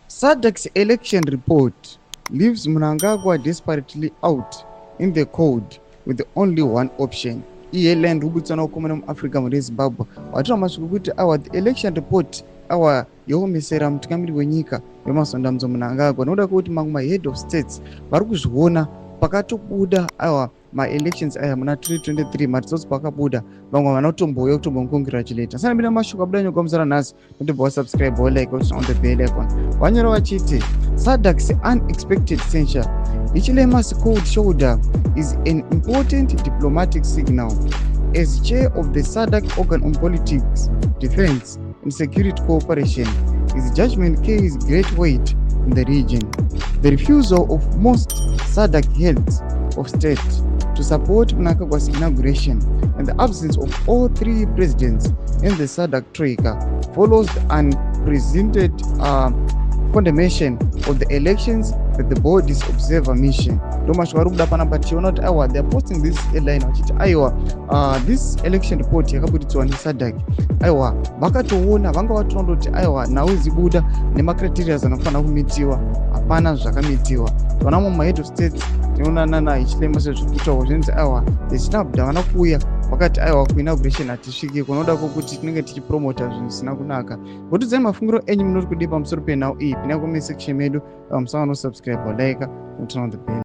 SADC's election report leaves Mnangagwa desperately out in the cold with only one option. Land Rubutsana Hukumana Africa muri Zimbabwe. Watira mashuku kuti the election report yomisera mutungamiri wenyika wemasondamdzo Mnangagwa noda kuti mamwe head of states vari kuzviona pakatobuda ma-elections aya muna 2023 marizotsi pakabuda vamwe vanotombouya kutombomukongratulata sanambira mashoko abuda nyoka musara nhasi notobva wasubscribe walike on the bell icon vanyora vachiti SADC's unexpected censure Hichilemas cold shoulder is an important diplomatic signal. As chair of the SADC organ on politics, defense and security cooperation, his judgment carries great weight in the region. The refusal of most SADC heads of state to support Mnangagwa's inauguration and the absence of all three presidents in the SADC troika follows the unprecedented condemnation of the elections that the body's observer mission. They are posting this headline this election report yakabuditswa neSADC vakatoona vanga vatoona kuti nhau zibuda nemacriteria anofanira kumitiwa hapana zvakamitiwa vana mumahead of states tinoonana naHichilema sezvokutaura zvinzi zvisina kubuda vana kuuya vakati kuinauguration hatisviki kunoda kuti tinenge tichipromota zvinhu zvisina kunaka. Votudzai mafungiro enyu munoti kudii pamusoro penhau iyi pinai comment section medu musangano subscribe like and turn on the bell.